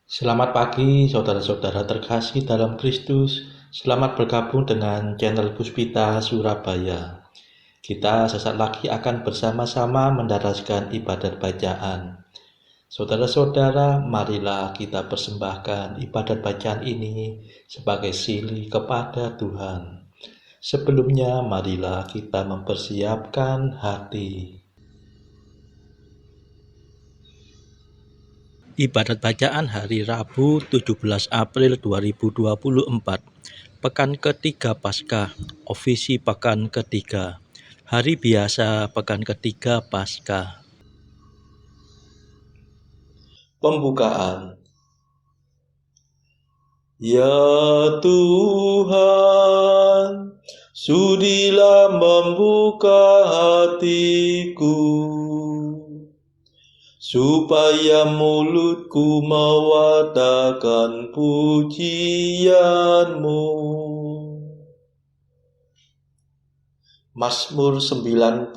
Selamat pagi, saudara-saudara terkasih dalam Kristus. Selamat bergabung dengan channel Puspita Surabaya. Kita sesaat lagi akan bersama-sama mendaraskan ibadat bacaan. Saudara-saudara, marilah kita persembahkan ibadat bacaan ini sebagai sili kepada Tuhan. Sebelumnya, marilah kita mempersiapkan hati. Ibadat bacaan hari Rabu 17 April 2024. Pekan ketiga Paskah, ofisi pekan ketiga. Hari biasa pekan ketiga Paskah. Pembukaan. Ya Tuhan, sudilah membuka hatiku, supaya mulutku mewartakan pujian-Mu. Mazmur 94.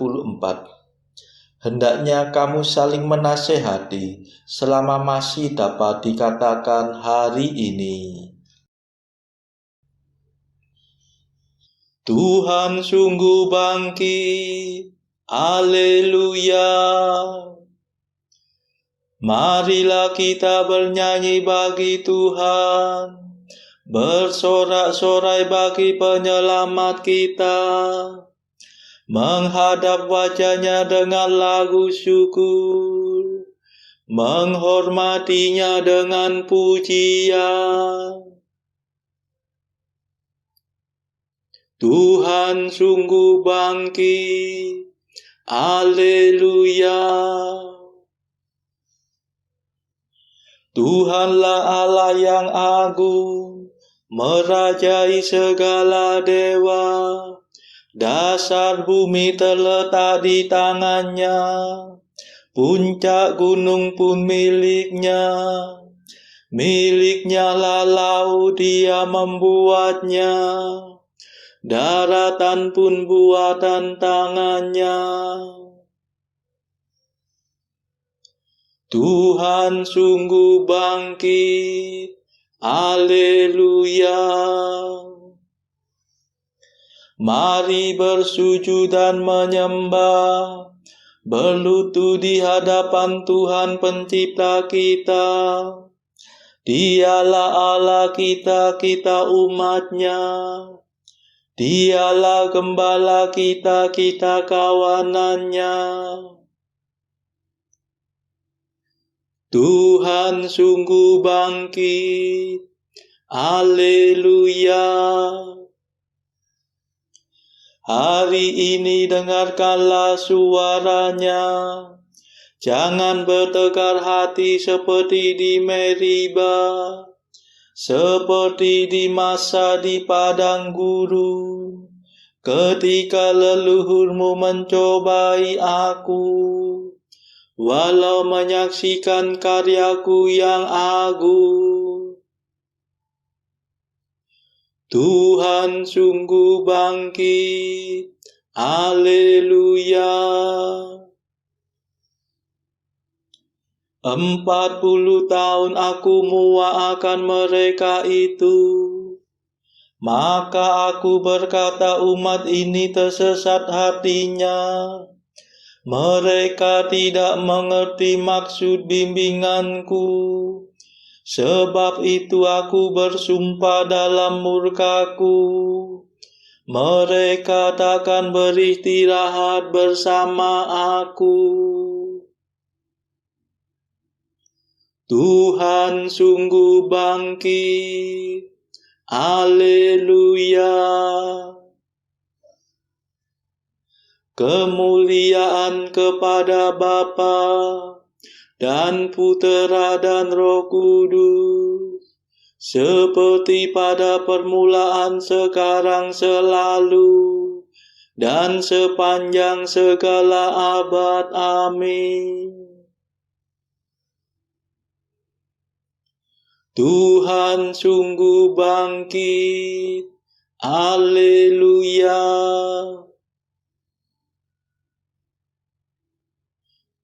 Hendaknya kamu saling menasehati selama masih dapat dikatakan hari ini. Tuhan sungguh bangkit, haleluya. Marilah kita bernyanyi bagi Tuhan, bersorak-sorai bagi penyelamat kita, menghadap wajah-Nya dengan lagu syukur, menghormatinya dengan pujian. Tuhan sungguh bangkit, haleluya. Tuhanlah Allah yang agung, merajai segala dewa. Dasar bumi terletak di tangan-Nya, puncak gunung pun milik-Nya. Milik-Nya lah laut, Dia membuatnya, daratan pun buatan tangan-Nya. Tuhan sungguh bangkit, haleluya. Mari bersujud dan menyembah, berlutut di hadapan Tuhan pencipta kita. Dialah Allah kita, kita umat-Nya. Dialah gembala kita, kita kawanan-Nya. Tuhan sungguh bangkit, haleluya. Hari ini dengarkanlah suara-Nya, jangan bertegar hati seperti di Meriba, seperti di masa di padang gurun, ketika leluhurmu mencobai aku, walau menyaksikan karyaku yang agung. Tuhan sungguh bangkit, haleluya. 40 tahun aku muak mereka itu. Maka aku berkata, umat ini tersesat hatinya. Mereka tidak mengerti maksud bimbinganku. Sebab itu aku bersumpah dalam murkaku, mereka takkan beristirahat bersama aku. Tuhan sungguh bangkit, haleluya. Kemuliaan kepada Bapa dan Putera dan Roh Kudus, seperti pada permulaan, sekarang, selalu, dan sepanjang segala abad. Amin. Tuhan sungguh bangkit, haleluya.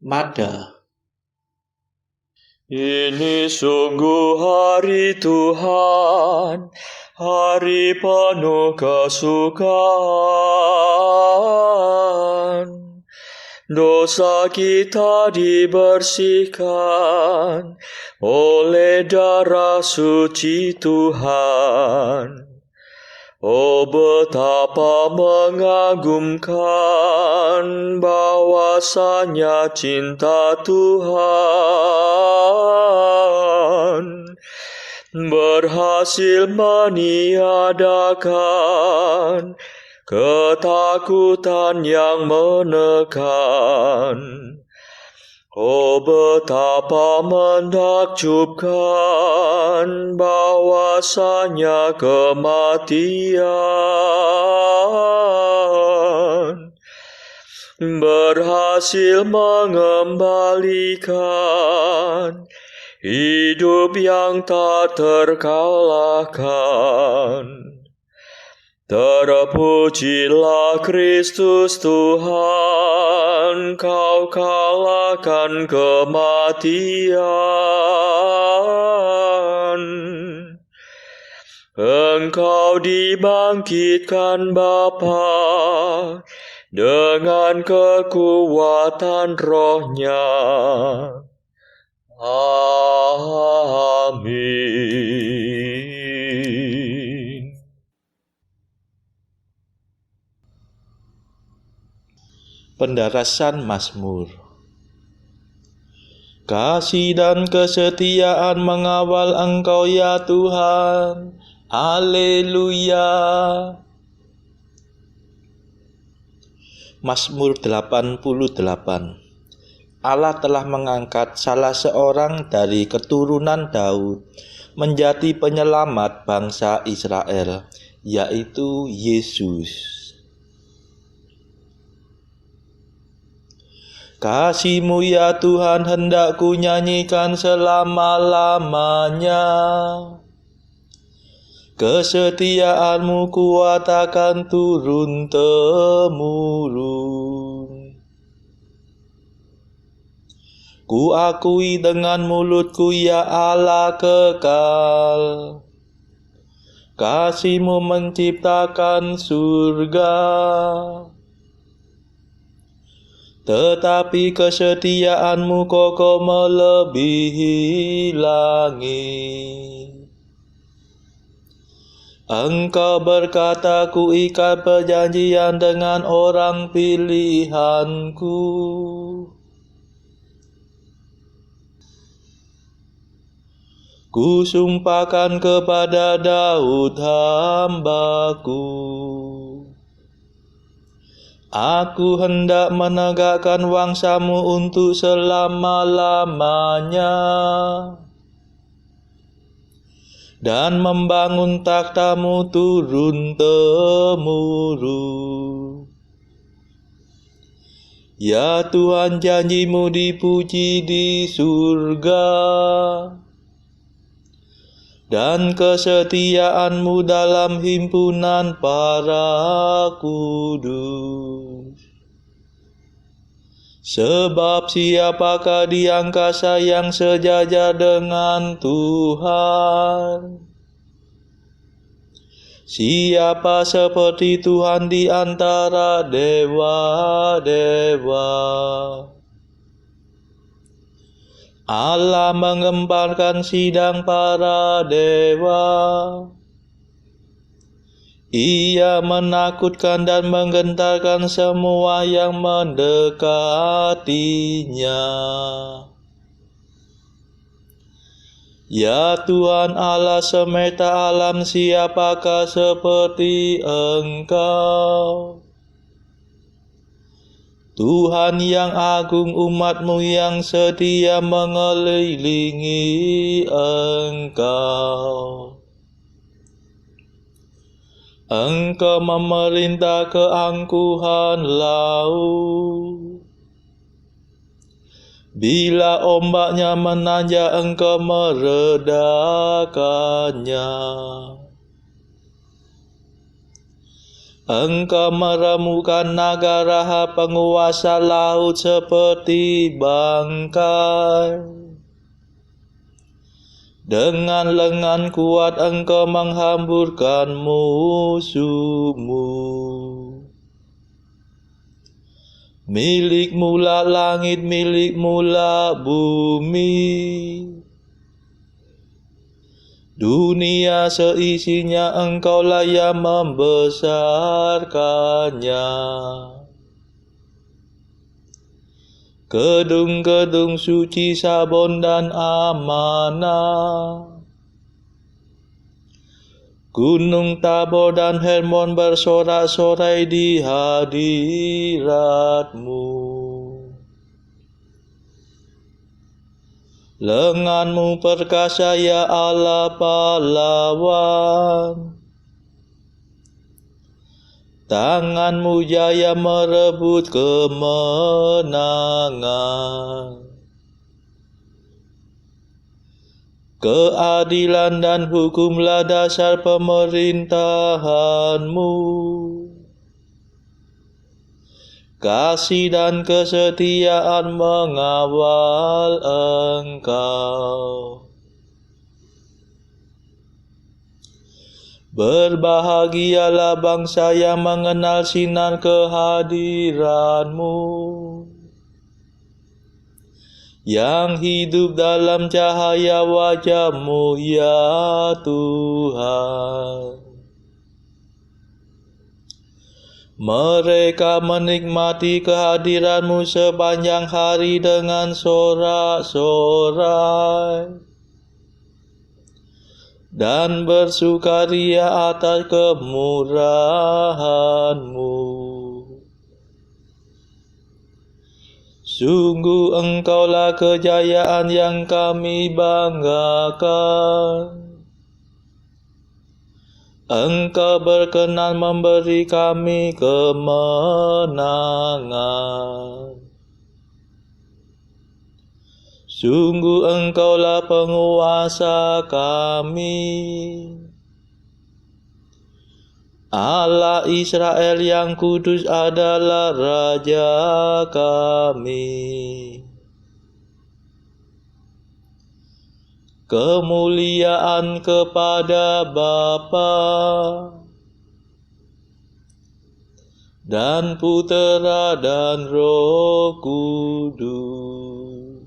Mada. Ini sungguh hari Tuhan, hari penuh kesukaan. Dosa kita dibersihkan oleh darah suci Tuhan. Oh, betapa mengagumkan bahwasanya cinta Tuhan berhasil meniadakan ketakutan yang menekan. Oh, betapa menakjubkan bahwasanya kematian berhasil mengembalikan hidup yang tak terkalahkan. Terpujilah Kristus Tuhan, Kau kalahkan kematian. Engkau dibangkitkan Bapa dengan kekuatan Roh-Nya. Amin. Pendarasan Mazmur. Kasih dan kesetiaan mengawal Engkau ya Tuhan. Haleluya. Mazmur 88. Allah telah mengangkat salah seorang dari keturunan Daud menjadi penyelamat bangsa Israel, yaitu Yesus. Kasih-Mu ya Tuhan hendak ku nyanyikan selama-lamanya. Kesetiaan-Mu kuat akan turun-temurun. Ku akui dengan mulutku ya Allah kekal. Kasih-Mu menciptakan surga. Tetapi kesetiaan-Mu kokoh melebihi langit. Engkau berkata, ku ikat perjanjian dengan orang pilihanku. Ku sumpahkan kepada Daud hamba-Ku. Aku hendak menegakkan wangsa-Mu untuk selama-lamanya dan membangun takhta-Mu turun-temurun. Ya Tuhan, janji-Mu dipuji di surga dan kesetiaan-Mu dalam himpunan para kudus. Sebab siapakah di angkasa yang sejajar dengan Tuhan? Siapa seperti Tuhan di antara dewa-dewa? Allah mengemparkan sidang para dewa. Ia menakutkan dan menggentarkan semua yang mendekatinya. Ya Tuhan Allah semesta alam, siapakah seperti Engkau? Tuhan yang agung, umat-Mu yang setia mengelilingi Engkau. Engkau memerintah keangkuhan laut. Bila ombaknya menanjak, Engkau meredakannya. Engkau meremukkan naga raha penguasa laut seperti bangkai. Dengan lengan kuat engkau menghamburkan musuhmu. Milikmu lah langit, milikmu lah bumi, dunia seisinya engkaulah yang membesarkannya. Gedung-gedung suci Sabon dan amanah, Gunung Tabor dan Hermon bersorak-sorai di hadirat-Mu. Lengan-Mu perkasa ya Allah pahlawan, tangan-Mu jaya merebut kemenangan. Keadilan dan hukumlah dasar pemerintahan-Mu. Kasih dan kesetiaan mengawal Engkau. Berbahagialah bangsa yang mengenal sinar kehadiran-Mu, yang hidup dalam cahaya wajah-Mu ya Tuhan. Mereka menikmati kehadiran-Mu sepanjang hari dengan sorak-sorai, dan bersukaria atas kemurahan-Mu. Sungguh Engkaulah kejayaan yang kami banggakan. Engkau berkenan memberi kami kemenangan. Sungguh Engkaulah penguasa kami, Allah Israel yang kudus adalah Raja kami. Kemuliaan kepada Bapa dan Putera dan Roh Kudus,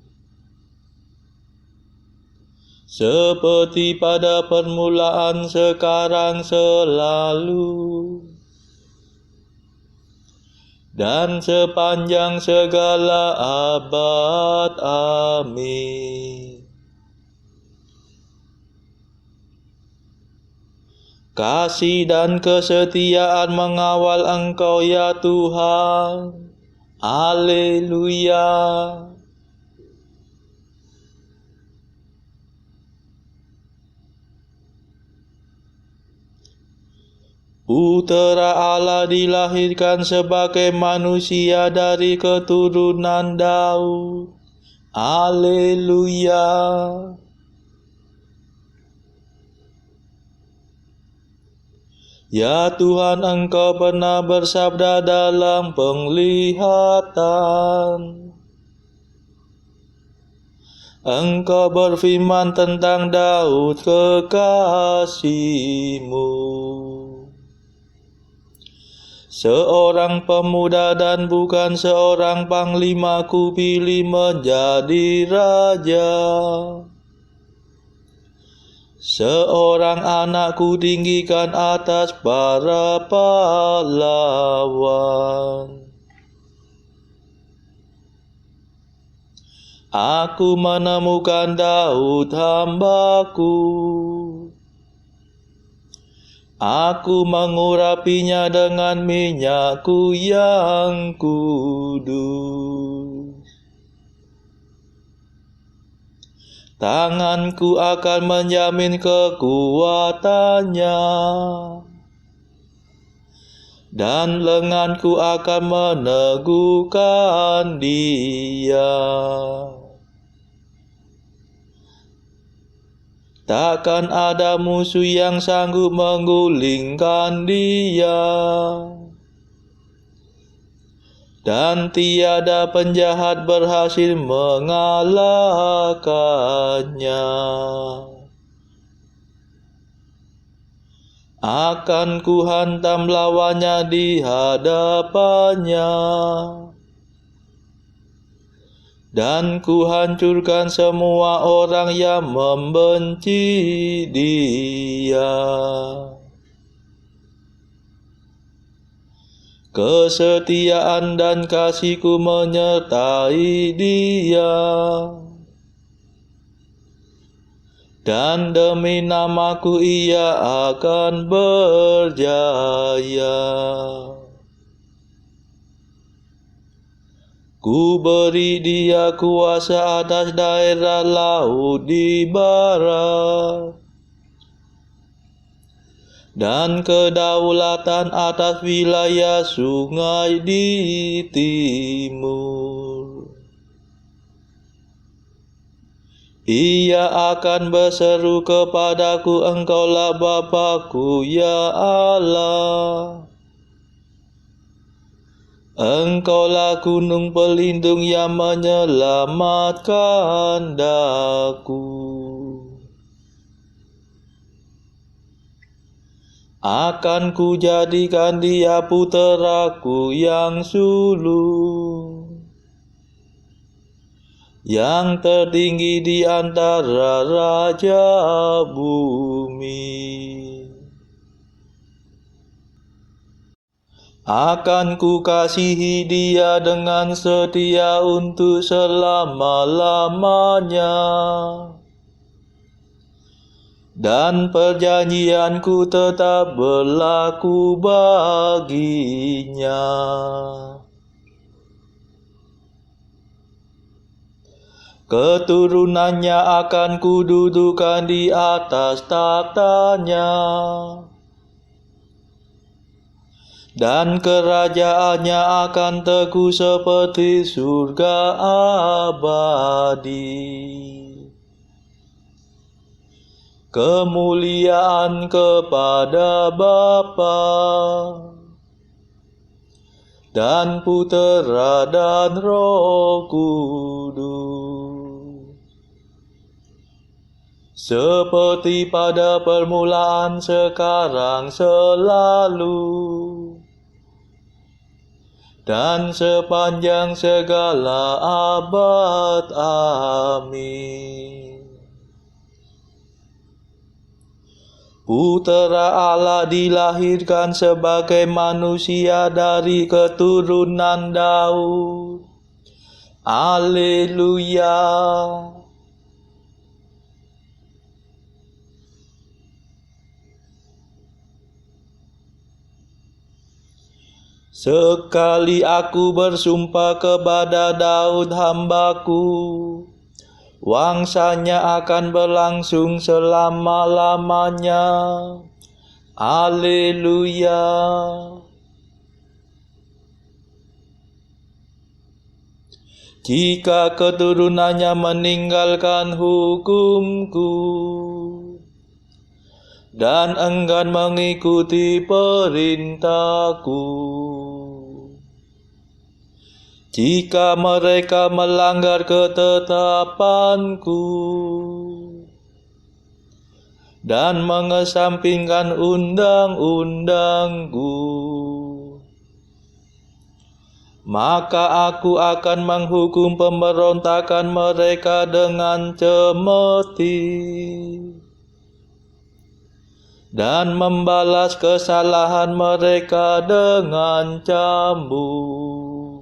seperti pada permulaan, sekarang, selalu, dan sepanjang segala abad. Amin. Kasih dan kesetiaan mengawal Engkau ya Tuhan. Haleluya. Putera Allah dilahirkan sebagai manusia dari keturunan Daud. Haleluya. Ya Tuhan, Engkau pernah bersabda dalam penglihatan. Engkau berfirman tentang Daud kekasih-Mu, seorang pemuda dan bukan seorang panglima kupilih menjadi raja. Seorang anak kutinggikan atas para pahlawan. Aku menemukan Daud hamba-Ku. Aku mengurapinya dengan minyak-Ku yang kudus. Tanganku akan menjamin kekuatannya, dan lenganku akan meneguhkan dia. Takkan ada musuh yang sanggup menggulingkan dia, dan tiada penjahat berhasil mengalahkannya. akan ku hantam lawannya di hadapannya, dan ku hancurkan semua orang yang membenci dia. Kesetiaan dan kasih-Ku menyertai dia, dan demi nama-Ku ia akan berjaya. Ku beri dia kuasa atas daerah laut di barat, dan kedaulatan atas wilayah sungai di timur. Ia akan berseru kepadaku, Engkaulah Bapa-Ku, ya Allah. Engkaulah gunung pelindung yang menyelamatkan daku. Akan ku jadikan dia puteraku yang sulung, yang tertinggi di antara raja bumi. Akan ku kasihi dia dengan setia untuk selama-lamanya, dan perjanjianku tetap berlaku baginya. Keturunannya akan kududukan di atas tahtanya, dan kerajaannya akan teguh seperti surga abadi. Kemuliaan kepada Bapa dan Putera dan Roh Kudus, seperti pada permulaan, sekarang, selalu, dan sepanjang segala abad. Amin. Putera Allah dilahirkan sebagai manusia dari keturunan Daud. Haleluya. Sekali aku bersumpah kepada Daud hamba-Ku, wangsanya akan berlangsung selama-lamanya. Haleluya. Jika keturunannya meninggalkan hukum-Ku dan enggan mengikuti perintah-Ku, jika mereka melanggar ketetapan-Ku dan mengesampingkan undang-undang-Ku, maka aku akan menghukum pemberontakan mereka dengan cemeti dan membalas kesalahan mereka dengan cambuk.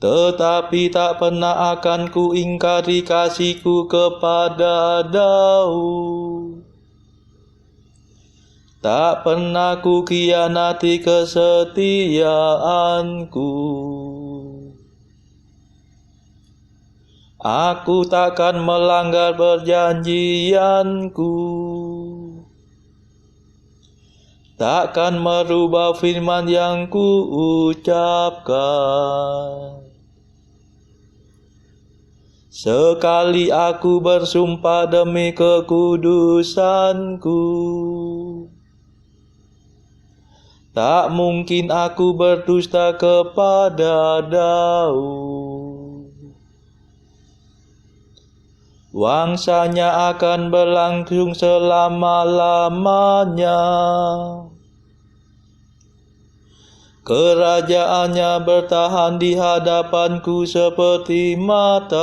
Tetapi tak pernah akan kuingkari kasih-Ku kepada Daud. Tak pernah kukhianati kesetiaan-Ku. Aku takkan melanggar perjanjian-Ku. Takkan merubah firman yang Kuucapkan. Sekali aku bersumpah demi kekudusan-Ku, tak mungkin aku berdusta kepada Daud. wangsanya akan berlangsung selama-lamanya. Kerajaannya bertahan di hadapanku seperti matahari.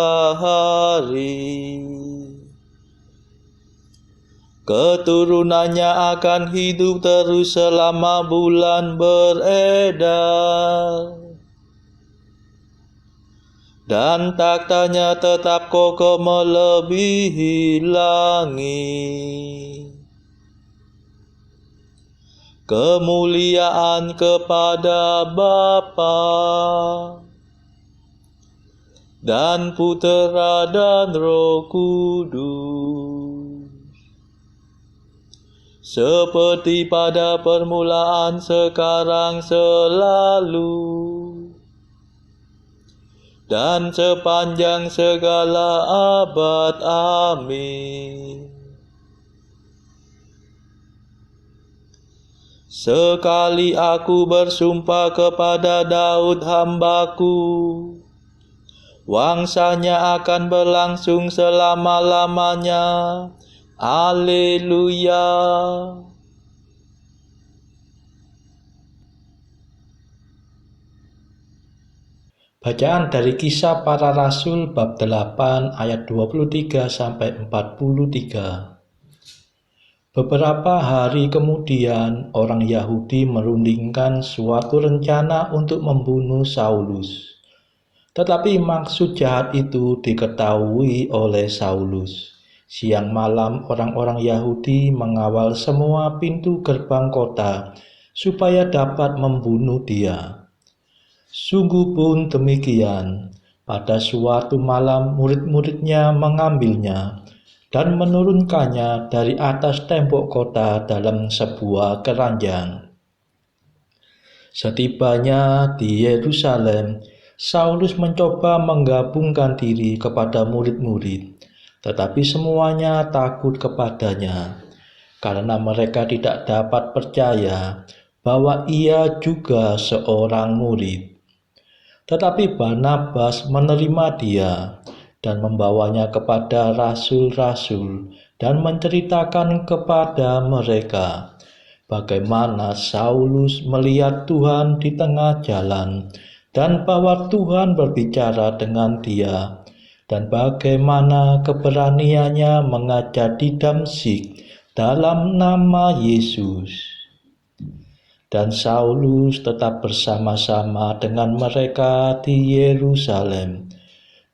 Keturunannya akan hidup terus selama bulan beredar. Dan taktanya tetap kokoh melebihi langit. Kemuliaan kepada Bapa dan Putera dan Roh Kudus, seperti pada permulaan, sekarang, selalu, dan sepanjang segala abad. Amin. Sekali aku bersumpah kepada Daud hambaku, wangsanya akan berlangsung selama-lamanya. Haleluya. Bacaan dari Kisah Para Rasul bab 8 ayat 23 sampai 43. Beberapa hari kemudian, orang Yahudi merundingkan suatu rencana untuk membunuh Saulus. Tetapi maksud jahat itu diketahui oleh Saulus. Siang malam orang-orang Yahudi mengawal semua pintu gerbang kota supaya dapat membunuh dia. Sungguh pun demikian, pada suatu malam murid-muridnya mengambilnya dan menurunkannya dari atas tembok kota dalam sebuah keranjang. Setibanya di Yerusalem, Saulus mencoba menggabungkan diri kepada murid-murid, tetapi semuanya takut kepadanya, karena mereka tidak dapat percaya bahwa ia juga seorang murid. Tetapi Barnabas menerima dia dan membawanya kepada rasul-rasul dan menceritakan kepada mereka bagaimana Saulus melihat Tuhan di tengah jalan dan bahwa Tuhan berbicara dengan dia dan bagaimana keberaniannya mengajar di Damsyik dalam nama Yesus. Dan Saulus tetap bersama-sama dengan mereka di Yerusalem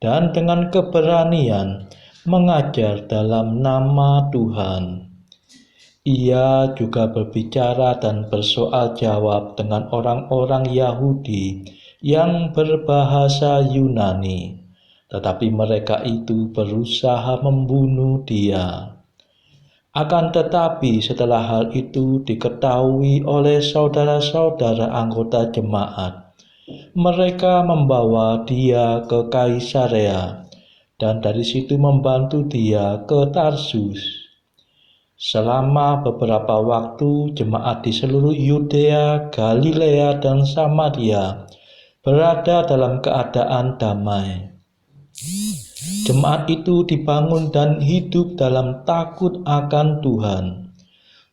dan dengan keberanian mengajar dalam nama Tuhan. Ia juga berbicara dan bersoal jawab dengan orang-orang Yahudi yang berbahasa Yunani, tetapi mereka itu berusaha membunuh dia. Akan tetapi setelah hal itu diketahui oleh saudara-saudara anggota jemaat, mereka membawa dia ke Kaisarea dan dari situ membantu dia ke Tarsus. Selama beberapa waktu jemaat di seluruh Yudea, Galilea, dan Samaria berada dalam keadaan damai. Jemaat itu dibangun dan hidup dalam takut akan Tuhan.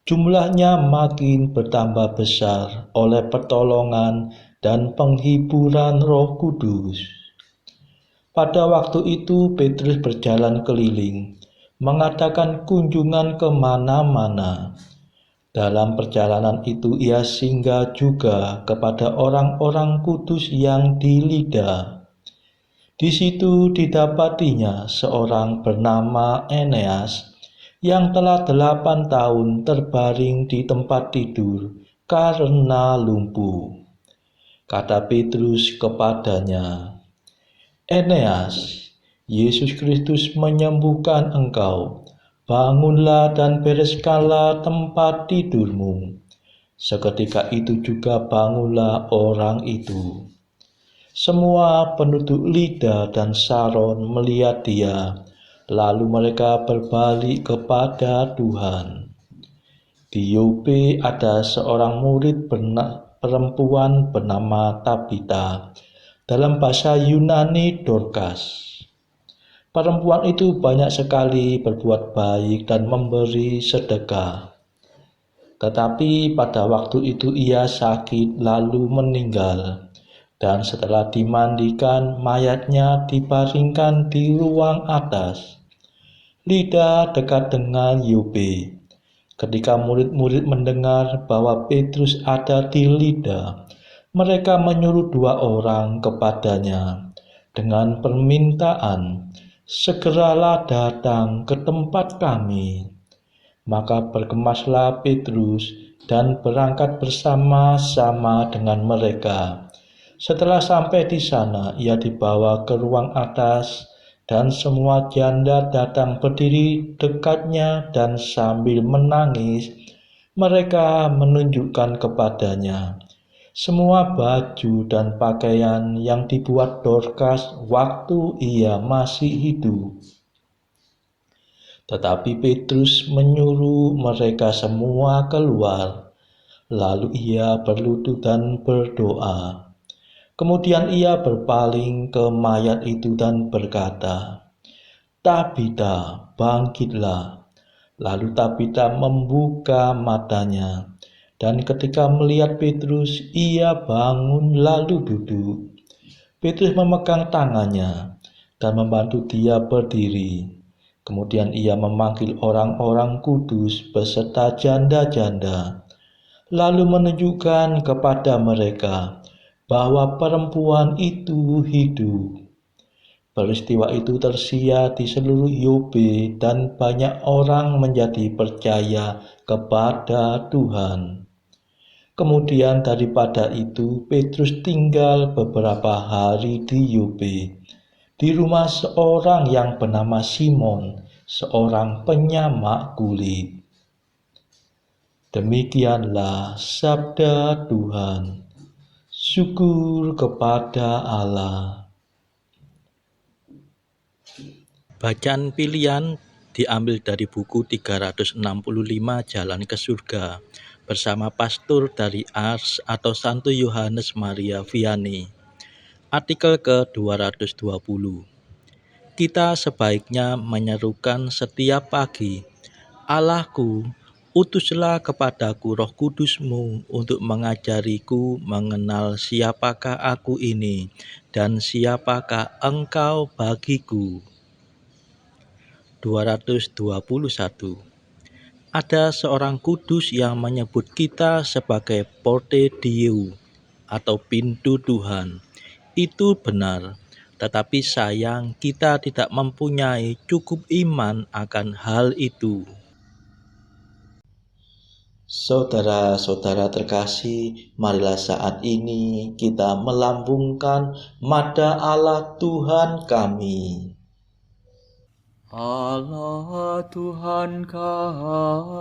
Jumlahnya makin bertambah besar oleh pertolongan dan penghiburan Roh Kudus. Pada waktu itu Petrus berjalan keliling, mengadakan kunjungan kemana-mana. Dalam perjalanan itu ia singgah juga kepada orang-orang kudus yang di Lida. Di situ didapatinya seorang bernama Eneas yang telah 8 tahun terbaring di tempat tidur karena lumpuh. Kata Petrus kepadanya, "Eneas, Yesus Kristus menyembuhkan engkau. Bangunlah dan bereskanlah tempat tidurmu." Seketika itu juga bangunlah orang itu. Semua penduduk Lida dan Saron melihat dia, lalu mereka berbalik kepada Tuhan. Di Yope ada seorang murid perempuan bernama Tabita, dalam bahasa Yunani Dorcas. Perempuan itu banyak sekali berbuat baik dan memberi sedekah. Tetapi pada waktu itu ia sakit lalu meninggal. Dan setelah dimandikan, mayatnya dibaringkan di ruang atas. Lida dekat dengan Yope. Ketika murid-murid mendengar bahwa Petrus ada di Lida, mereka menyuruh 2 orang kepadanya dengan permintaan, "Segeralah datang ke tempat kami." Maka bergemaslah Petrus dan berangkat bersama-sama dengan mereka. Setelah sampai di sana, ia dibawa ke ruang atas, dan semua janda datang berdiri dekatnya dan sambil menangis, mereka menunjukkan kepadanya semua baju dan pakaian yang dibuat Dorcas waktu ia masih hidup. Tetapi Petrus menyuruh mereka semua keluar. Lalu ia berlutut dan berdoa. Kemudian ia berpaling ke mayat itu dan berkata, "Tabita, bangkitlah." Lalu Tabita membuka matanya. Dan ketika melihat Petrus, ia bangun lalu duduk. Petrus memegang tangannya dan membantu dia berdiri. Kemudian ia memanggil orang-orang kudus beserta janda-janda, lalu menunjukkan kepada mereka bahwa perempuan itu hidup. Peristiwa itu tersiar di seluruh Yope dan banyak orang menjadi percaya kepada Tuhan. Kemudian daripada itu, Petrus tinggal beberapa hari di Yope, di rumah seorang yang bernama Simon, seorang penyamak kulit. Demikianlah sabda Tuhan. Syukur kepada Allah. Bacaan pilihan diambil dari buku 365 Jalan ke Surga bersama pastor dari Ars atau Santo Yohanes Maria Vianney. Artikel ke-220. Kita sebaiknya menyerukan setiap pagi, "Allahku, utuslah kepadaku Roh Kudus-Mu untuk mengajariku mengenal siapakah aku ini dan siapakah Engkau bagiku." 221. Ada seorang kudus yang menyebut kita sebagai Porte Dieu atau pintu Tuhan. Itu benar, tetapi sayang kita tidak mempunyai cukup iman akan hal itu. Saudara-saudara terkasih, marilah saat ini kita melambungkan Mada Allah Tuhan kami. Allah Tuhan kami,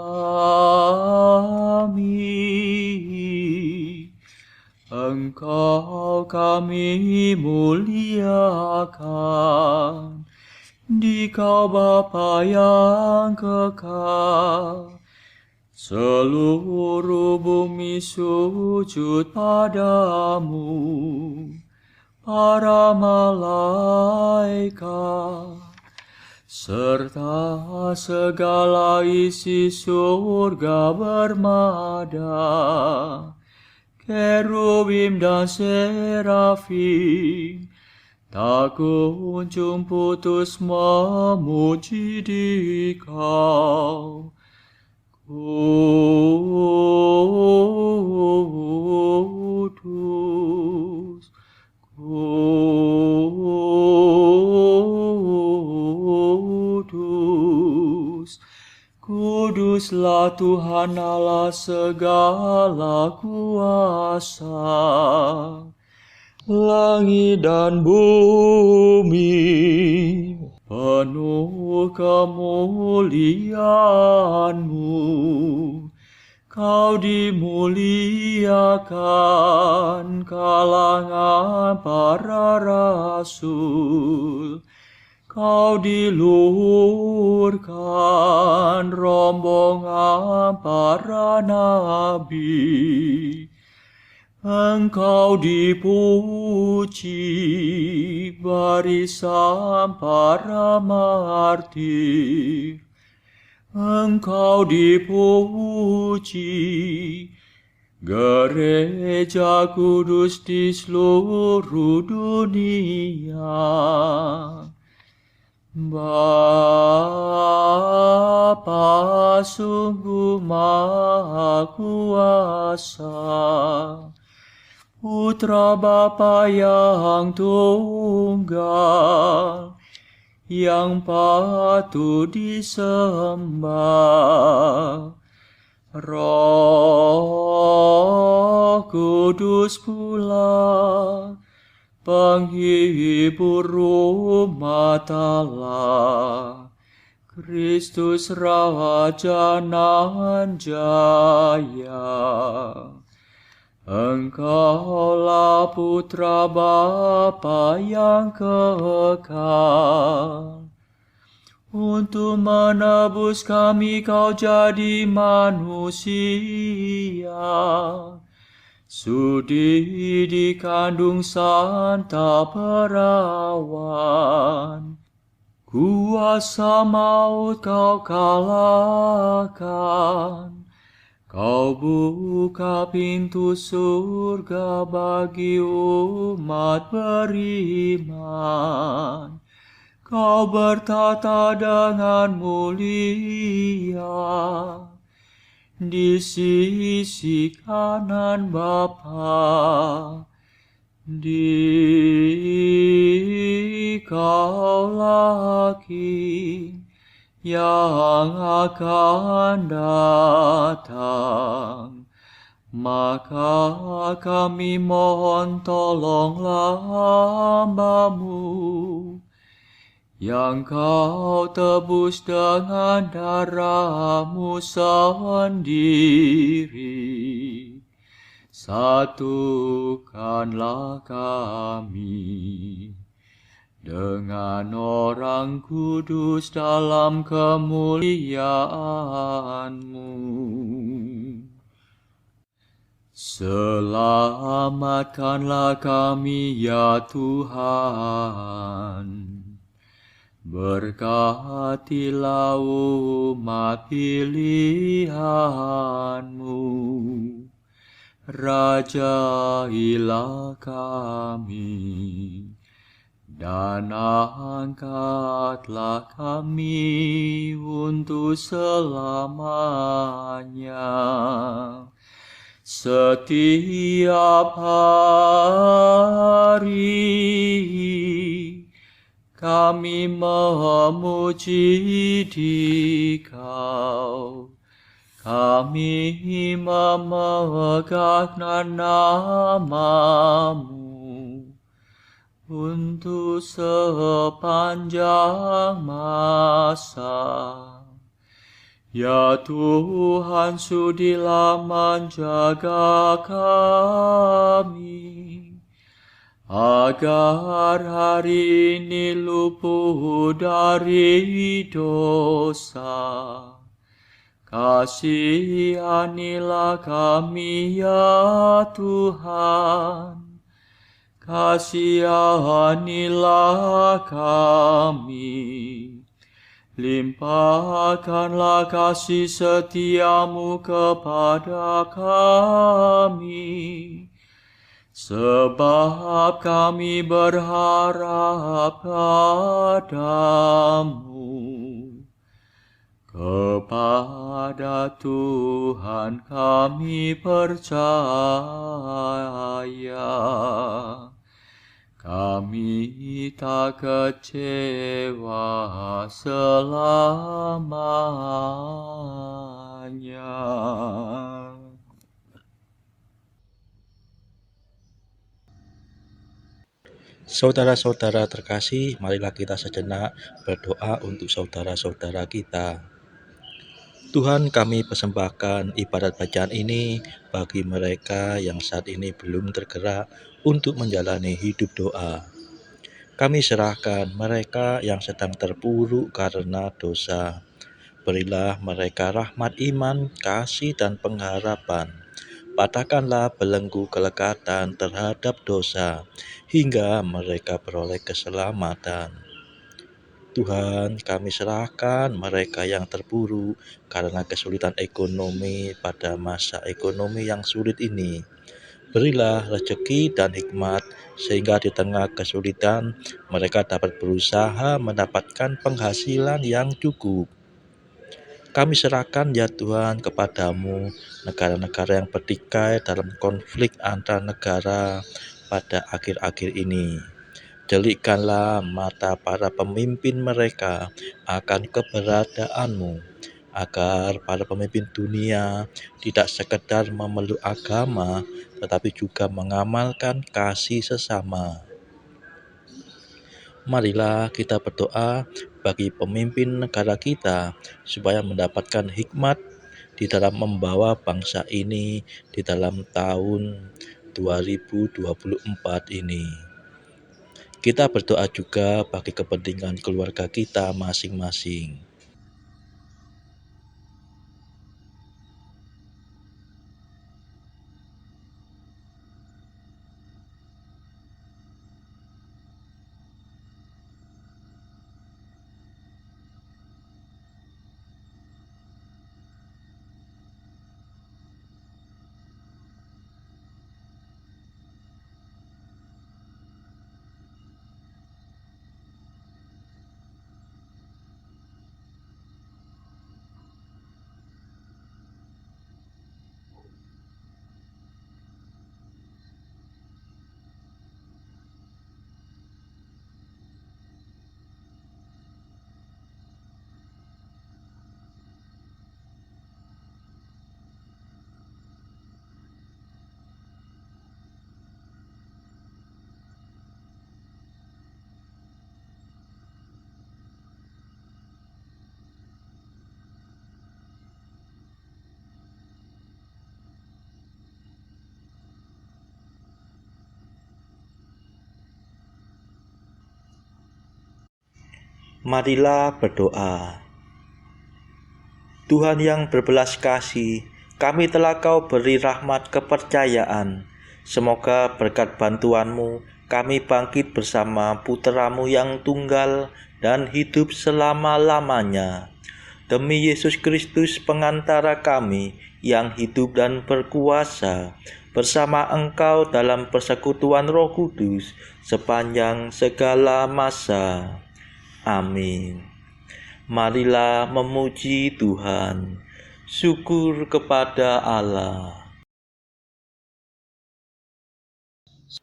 Engkau kami muliakan, Dikau Bapa yang kekal. Seluruh bumi sujud padamu, para malaikat, serta segala isi surga bermada, kerubim dan serafim, tak kunjung putus memuji Dikau. Kudus, kudus, kuduslah Tuhan Allah segala kuasa. Langit dan bumi penuh kemuliaan-Mu. Kau dimuliakan kalangan para rasul. Kau diluhurkan rombongan para nabi. Engkau dipuji barisan para martir. Engkau dipuji, Gereja kudus di seluruh dunia. Bapa sungguh Maha Kuasa, Putra Bapa yang tunggal, yang patut disembah. Roh Kudus pula, penghibur umat Allah, Kristus Raja nan jaya. Engkaulah Putra Bapa yang kekal. Untuk menebus kami kau jadi manusia. Sudi dikandung Santa Perawan. Kuasa maut kau kalahkan. Kau buka pintu surga bagi umat beriman. Kau bertata dengan mulia di sisi kanan Bapa. Dikaulah King yang akan datang. Maka kami mohon tolonglah hamba-Mu yang kau tebus dengan darah-Mu sendiri. Satukanlah kami dengan orang kudus dalam kemuliaan-Mu. Selamatkanlah kami ya Tuhan. Berkatilah umat pilihan-Mu. Rajailah kami dan angkatlah kami untuk selamanya. Setiap hari kami memuji Dikau, kami memegang nama-Mu untuk sepanjang masa. Ya Tuhan, sudilah menjaga kami, agar hari ini luput dari dosa. Kasihanilah kami ya Tuhan, kasihanilah kami. Limpahkanlah kasih setia-Mu kepada kami, sebab kami berharap padamu. Kepada Tuhan kami percaya, kami tak kecewa selamanya. Saudara-saudara terkasih, marilah kita sejenak berdoa untuk saudara-saudara kita. Tuhan, kami persembahkan ibadat bacaan ini bagi mereka yang saat ini belum tergerak untuk menjalani hidup doa. Kami serahkan mereka yang sedang terpuruk karena dosa. Berilah mereka rahmat iman, kasih, dan pengharapan. Patahkanlah belenggu kelekatan terhadap dosa, hingga mereka beroleh keselamatan. Tuhan, kami serahkan mereka yang terpuruk karena kesulitan ekonomi pada masa ekonomi yang sulit ini. Berilah rezeki dan hikmat, sehingga di tengah kesulitan mereka dapat berusaha mendapatkan penghasilan yang cukup. Kami serahkan ya Tuhan kepadamu negara-negara yang bertikai dalam konflik antar negara pada akhir-akhir ini. Delikkanlah mata para pemimpin mereka akan keberadaanmu, agar para pemimpin dunia tidak sekedar memeluk agama, tetapi juga mengamalkan kasih sesama. Marilah kita berdoa bagi pemimpin negara kita, supaya mendapatkan hikmat di dalam membawa bangsa ini di dalam tahun 2024 ini. Kita berdoa juga bagi kepentingan keluarga kita masing-masing. Marilah berdoa. Tuhan yang berbelas kasih, kami telah Kau beri rahmat kepercayaan. Semoga berkat bantuan-Mu, kami bangkit bersama Putra-Mu yang tunggal dan hidup selama-lamanya. Demi Yesus Kristus pengantara kami yang hidup dan berkuasa, bersama Engkau dalam persekutuan Roh Kudus sepanjang segala masa. Amin. Marilah memuji Tuhan. Syukur kepada Allah.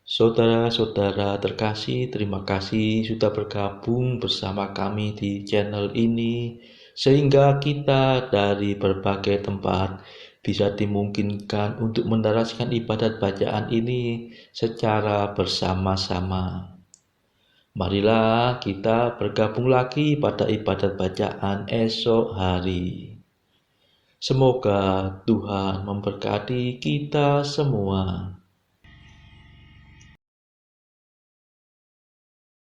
Saudara-saudara terkasih, terima kasih sudah bergabung bersama kami di channel ini, sehingga kita dari berbagai tempat bisa dimungkinkan untuk mendaraskan ibadat bacaan ini secara bersama-sama. Marilah kita bergabung lagi pada ibadat bacaan esok hari. Semoga Tuhan memberkati kita semua.